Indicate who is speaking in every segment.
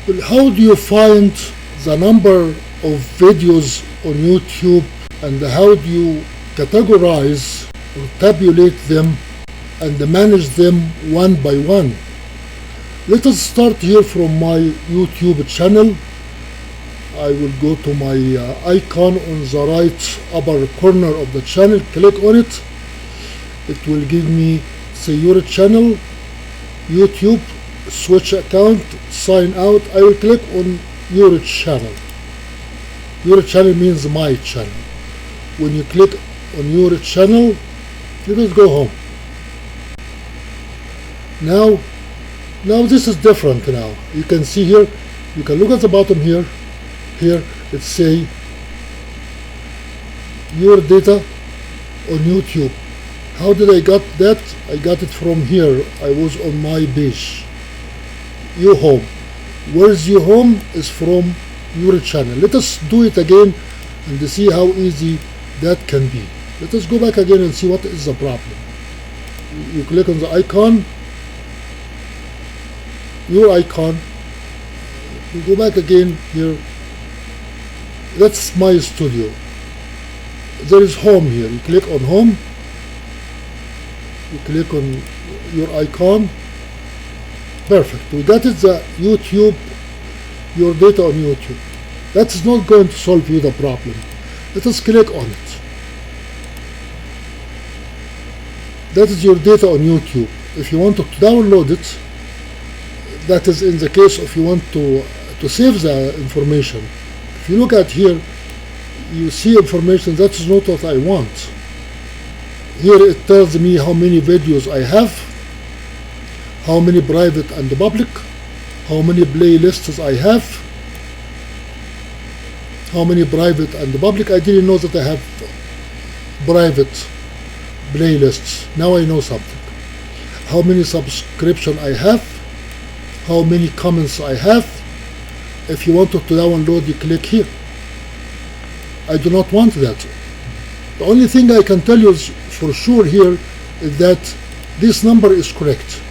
Speaker 1: Well, how do you find the number of videos on YouTube, and how do you categorize or tabulate them and manage them one by one? Let us start here from my YouTube channel. I will go to my icon on the right upper corner of the channel, click on it. It will give me, say, your channel, YouTube, switch account, sign out. I will click on your channel. Your channel means my channel. When you click on your channel, you just go home. Now this is different now. You can see here, you can look at the bottom here. Here it say your data on YouTube. How did I got that? I got it from here. I was on my page. Your home. Where's your home? Is from your channel. Let us do it again and see how easy that can be. Let us go back again and see what is the problem. You click on the icon, your icon. You go back again here. That's my studio. There is home here. You click on home. You click on your icon. Perfect. We got it, the YouTube, your data on YouTube. That's not going to solve you the problem. Let us click on it. That is your data on YouTube. If you want to download it, that is in the case if you want to save the information. If you look at here, you see information that is not what I want. Here it tells me how many videos I have, how many private and public, how many playlists I have, how many private and public. I didn't know that I have private playlists. Now I know something. How many subscription I have, how many comments I have. If you wanted to download, you click here. I do not want that. The only thing I can tell you is for sure here is that this number is correct.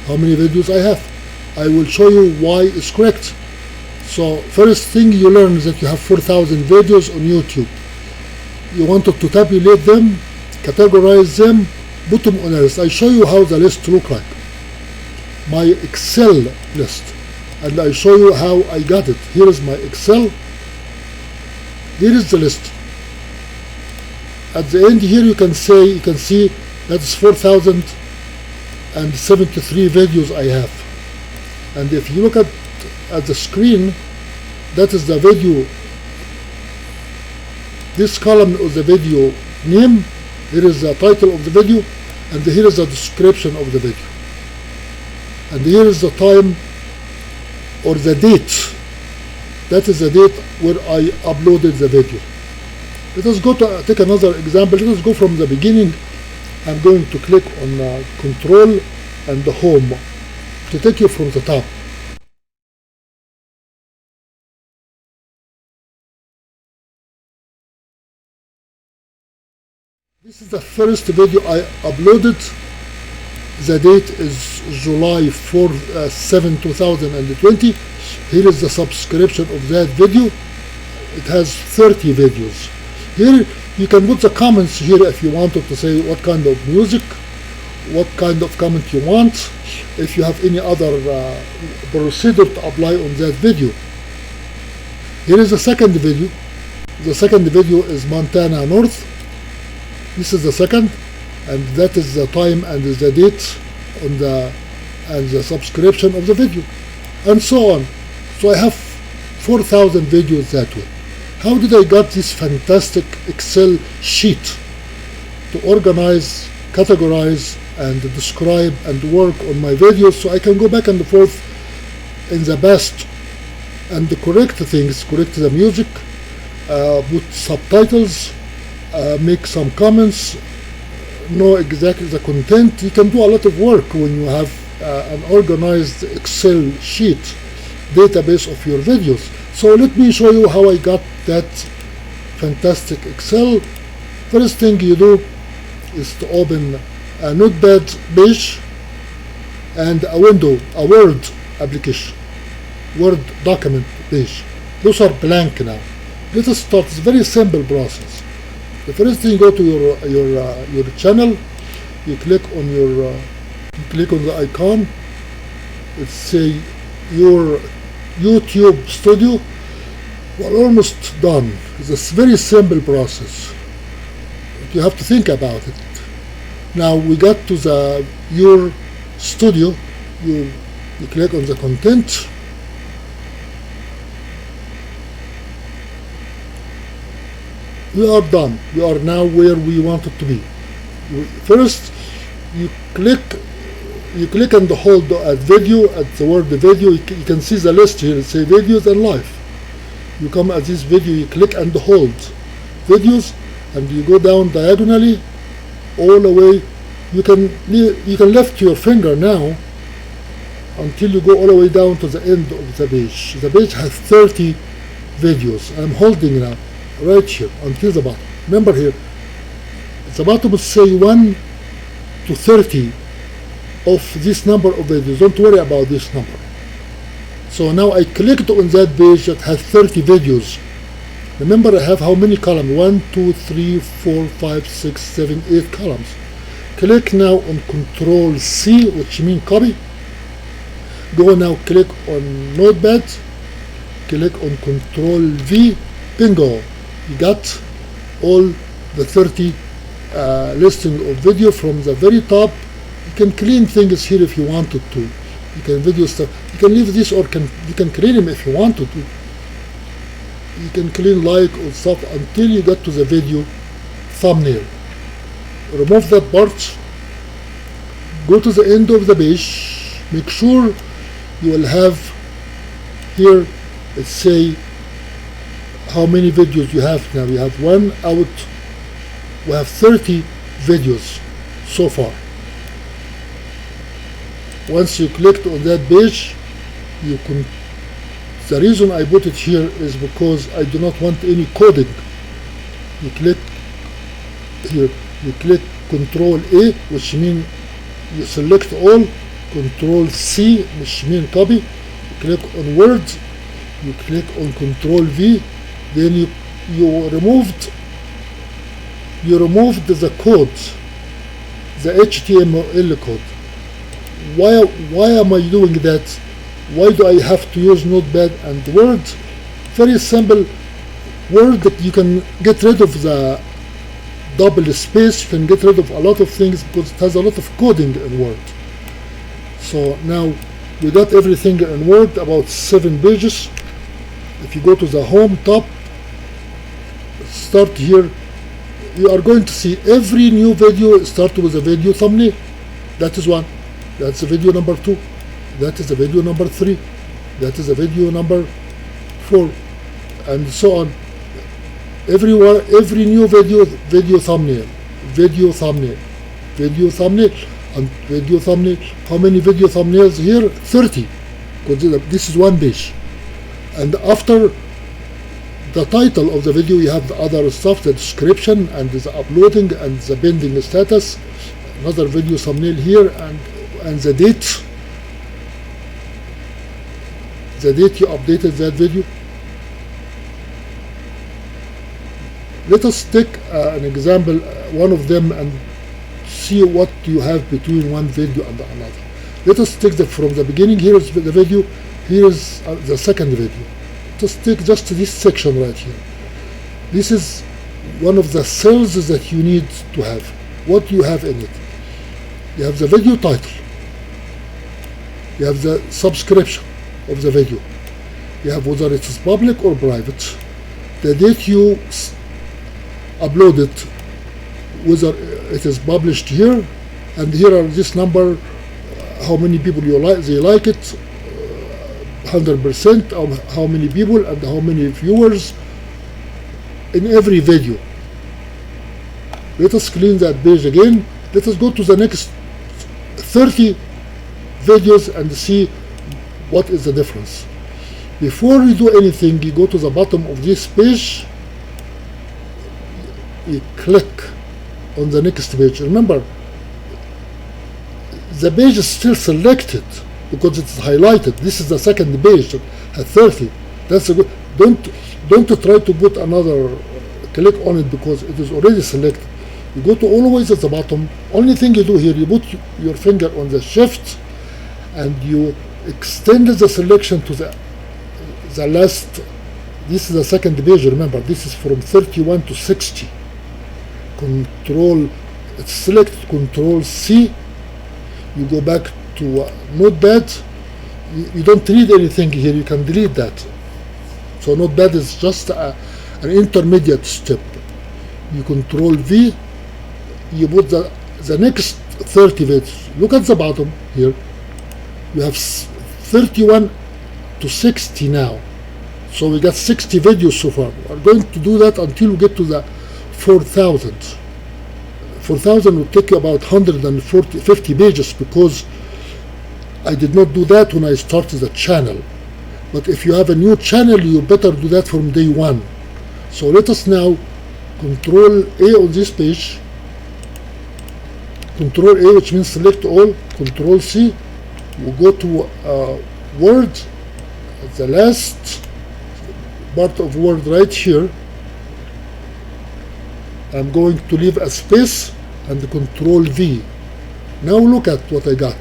Speaker 1: How many videos I have. I will show you why it's correct. So first thing you learn is that you have 4,000 videos on YouTube. You wanted to tabulate them, categorize them, put them on a list. I show you how the list look like. My Excel list. And I show you how I got it. Here is my Excel. Here is the list. At the end here you can see that's 4,073 videos I have. And if you look at the screen, that is the video. This column is the video name. Here is the title of the video, and here is the description of the video. And here is the time or the date. That is the date where I uploaded the video. Let us go to take another example. Let us go from the beginning. I'm going to click on Control and the Home to take you from the top. This is the first video I uploaded. The date is July 7, 2020. Here is the subscription of that video. It has 30 videos. Here you can put the comments here if you wanted to say what kind of music, what kind of comment you want, if you have any other procedure to apply on that video. Here is the second video. The second video is Montana North. This is the second, and that is the time and the date on and the subscription of the video, and so on. So I have 4,000 videos that way. How did I get this fantastic Excel sheet to organize, categorize, and describe and work on my videos so I can go back and forth in the best and the correct things, correct the music, put subtitles, make some comments, know exactly the content. You can do a lot of work when you have an organized Excel sheet database of your videos. So let me show you how I got that fantastic Excel. First thing you do is to open a notepad page and a window, a Word application. Word document page. Those are blank now. Let us start. It's a very simple process. The first thing, go to your channel. You click on you click on the icon. Let's say your YouTube studio. We're almost done. It's a very simple process. You have to think about it. Now we got to your studio. You click on the content. We are done. We are now where we want it to be. First, you click and hold at video, at the word video. You can see the list here. It says videos and live. You come at this video, you click and hold videos, and you go down diagonally all the way. You can lift your finger now until you go all the way down to the end of the page. The page has 30 videos. I'm holding now right here until the bottom. Remember here, the bottom will say 1 to 30 of this number of videos. Don't worry about this number. So now I clicked on that page that has 30 videos. Remember, I have how many columns? 1, 2, 3, 4, 5, 6, 7, 8 columns. Click now on Control C, which means copy. Go now, click on Notepad. Click on Control V. Bingo. You got all the 30 listing of video from the very top. You can clean things here if you wanted to. You can video stuff. You can leave this, or you can clean them if you wanted to. You can clean like or stuff until you get to the video thumbnail. Remove that part. Go to the end of the page. Make sure you will have here, let's say, how many videos you have now. We have one out. We have 30 videos so far. Once you clicked on that page, you can. The reason I put it here is because I do not want any coding. You click here. You click Control A, which means you select all. Control C, which means copy. You click on Word. You click on Control V. Then you removed the code, the HTML code. Why am I doing that? Why do I have to use Notepad and Word? Very simple. Word, that you can get rid of the double space. You can get rid of a lot of things because it has a lot of coding in Word. So now we got everything in Word, about 7 pages. If you go to the home top, start here, you are going to see every new video start with a video thumbnail. That is one. That's the video number 2. That is the video number 3. That is the video number 4, and so on. Every new video thumbnail, video thumbnail, video thumbnail, and video thumbnail. How many video thumbnails here? 30. Consider this is one page. And after the title of the video, you have the other stuff, the description and the uploading and the pending status. Another video thumbnail here, and the date. The date you updated that video. Let us take an example, one of them, and see what you have between one video and another. Let us take from the beginning. Here is the video. Here is the second video. Just take just this section right here. This is one of the cells that you need to have. What you have in it? You have the video title. You have the subscription of the video. You have whether it is public or private. The date you upload it, whether it is published here, and here are this number, how many people they like it, 100%, of how many people and how many viewers in every video. Let us clean that page again. Let us go to the next 30 videos and see what is the difference. Before you do anything, you go to the bottom of this page, you click on the next page. Remember, the page is still selected. because it's highlighted. This is the second page at 30. That's a good. Don't try to put another click on it because it is already selected. You go to always at the bottom. Only thing you do here, you put your finger on the shift and you extend the selection to the last. This is the second page. Remember, this is from 31 to 60. Select Control C. You go back to Notepad. You don't read anything here. You can delete that. So Notepad is just an intermediate step. You Control V. You put the next 30 videos. Look at the bottom here. You have 31 to 60 now. So we got 60 videos so far. We're going to do that until we get to the 4,000. 4,000 will take you about 150 pages because I did not do that when I started the channel. But if you have a new channel, you better do that from day one. So let us now Control A on this page. Control A, which means select all. Control C. We'll go to Word, the last part of Word right here. I'm going to leave a space and Control V. Now look at what I got.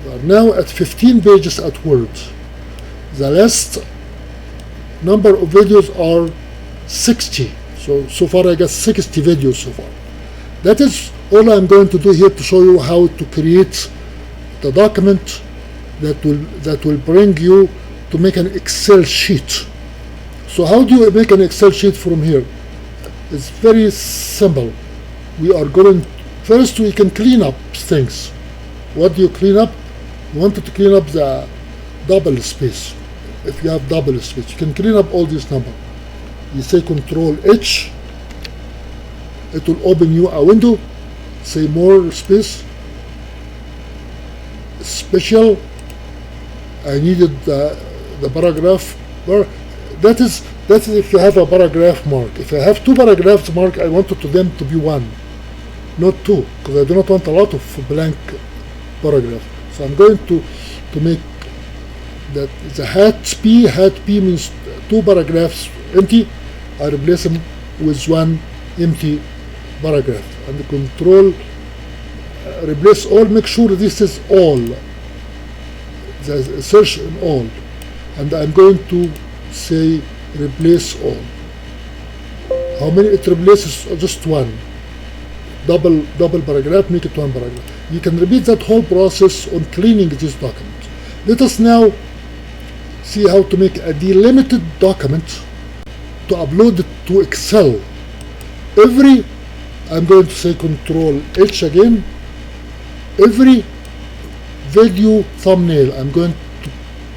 Speaker 1: We are now at 15 pages at Word. The last number of videos are 60. So far I got 60 videos so far. That is all I'm going to do here to show you how to create the document that will bring you to make an Excel sheet. So how do you make an Excel sheet from here? It's very simple. We are going, first we can clean up things. What do you clean up? You wanted to clean up the double space. If you have double space, you can clean up all these numbers. You say Control H. It will open you a window. Say more space. Special. I needed the paragraph bar. That is if you have a paragraph mark. If I have two paragraphs mark, I wanted them to be one, not two, because I do not want a lot of blank paragraph. So I'm going to make that the hat P means two paragraphs empty. I replace them with one empty paragraph. And the Control replace all. Make sure this is all. The search in all, and I'm going to say replace all. How many it replaces? Just one. Double paragraph, make it one paragraph. You can repeat that whole process on cleaning this document. Let us now see how to make a delimited document to upload it to Excel. I'm going to say Control H again. Every video thumbnail, I'm going to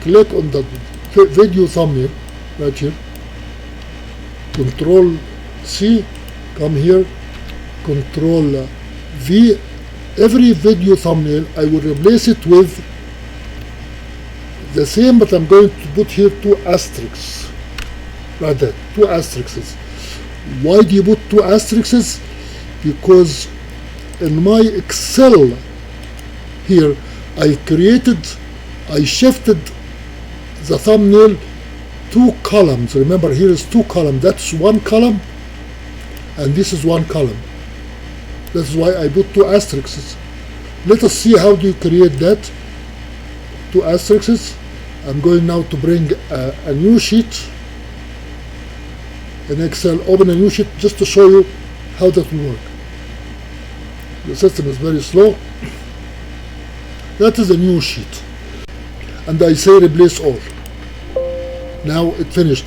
Speaker 1: click on the video thumbnail right here. Control C, come here, Control V. Every video thumbnail, I will replace it with the same, but I'm going to put here two asterisks. Right there, two asterisks. Why do you put two asterisks? Because in my Excel here, I shifted the thumbnail two columns. Remember, here is two columns. That's one column, and this is one column. That's why I put two asterisks. Let us see how do you create that. Two asterisks. I'm going now to bring a new sheet in Excel. Open a new sheet just to show you how that will work. The system is very slow. That is a new sheet, and I say replace all. Now it finished.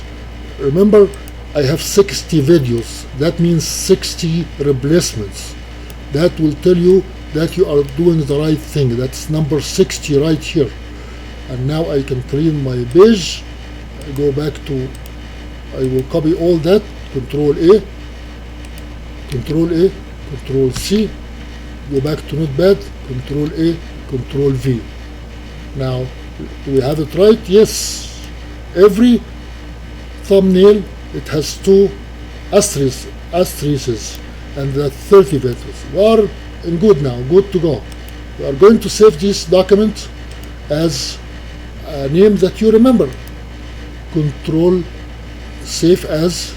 Speaker 1: Remember, I have 60 videos. That means 60 replacements. That will tell you that you are doing the right thing. That's number 60 right here. And now I can clean my page. I go back to, I will copy all that. Control A, Control C. Go back to Notepad. Control A, Control V. Now, do we have it right? Yes. Every thumbnail, it has two asterisks, and the 30 videos. We are in good now, good to go. We are going to save this document, as a name that you remember. Control save as,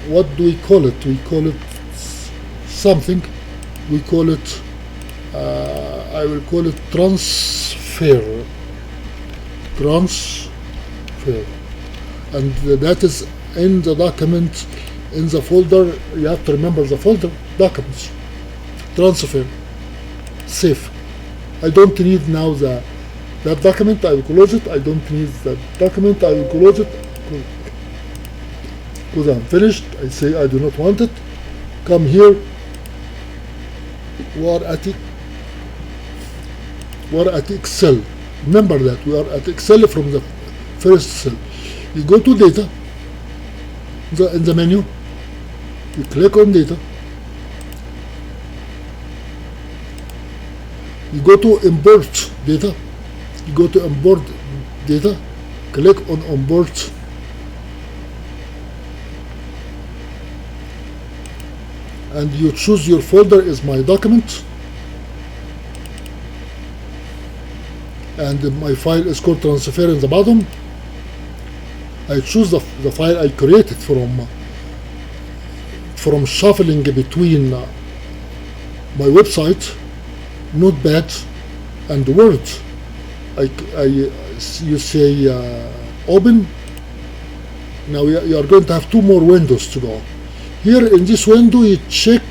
Speaker 1: what do we call it? We call it something. We call it, I will call it transfer. Transfer. And that is in the document, in the folder. You have to remember the folder, documents, transfer, save. I don't need now that document. I will close it. I don't need that document. I will close it. Because I'm finished, I say I do not want it. Come here. We are at Excel. Remember that we are at Excel from the first cell. You go to data. In the menu, you click on data. You go to import data. You go to import data. Click on import. And you choose your folder is my document. And my file is called transfer in the bottom. I choose the file I created from shuffling between my website, Notepad, and Word. You say open. Now you are going to have two more windows to go. Here in this window you check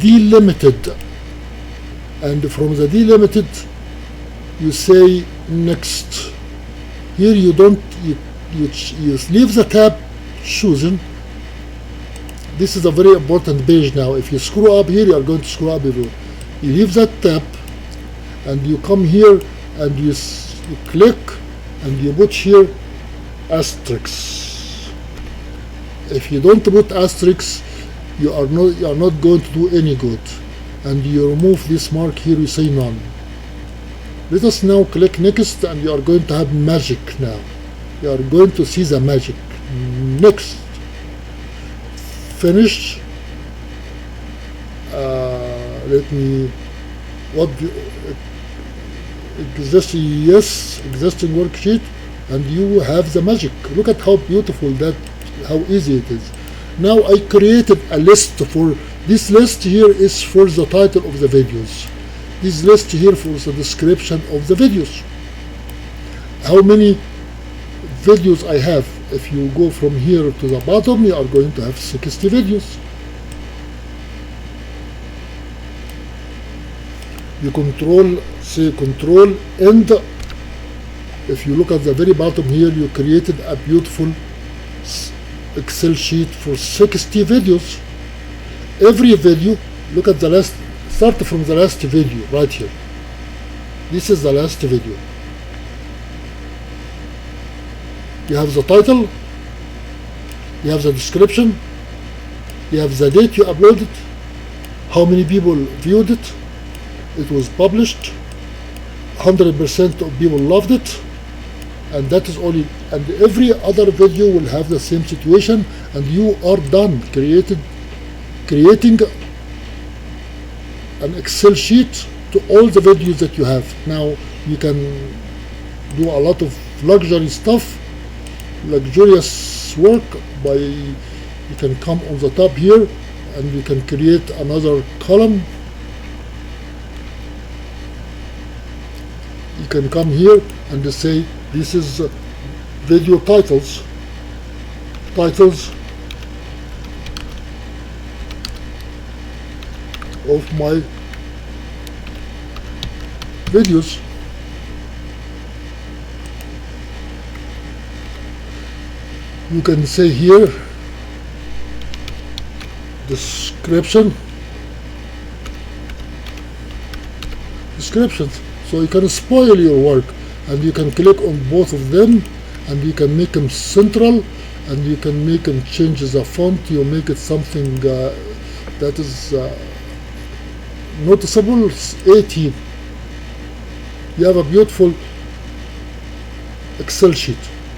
Speaker 1: delimited, and from the delimited you say next. Here you don't, you leave the tab chosen. This is a very important page now. If you screw up here, you are going to screw up everywhere. You leave that tab and you come here and you click and you put here asterisk. If you don't put asterisk, you are not going to do any good. And you remove this mark here, you say none. Let us now click next, and you are going to have magic now. You are going to see the magic. Next. Finish. Let me, existing worksheet, and you have the magic. Look at how beautiful that, how easy it is. Now I created a list for, this list here is for the title of the videos. This list here for the description of the videos. How many videos I have? If you go from here to the bottom, you are going to have 60 videos. You say control end. If you look at the very bottom here, you created a beautiful Excel sheet for 60 videos. Every video, look at the last, start from the last video right here. This is the last video. You have the title, you have the description, you have the date you uploaded, how many people viewed it, it was published, 100% of people loved it, and that is only, and every other video will have the same situation, and you are done creating an Excel sheet to all the videos that you have. Now you can do a lot of luxurious work by, you can come on the top here and you can create another column. You can come here and say this is video titles of my videos. You can say here descriptions, so you can spoil your work, and you can click on both of them and you can make them central, and you can make them change the font. You make it something that is noticeable. 18. You have a beautiful Excel sheet.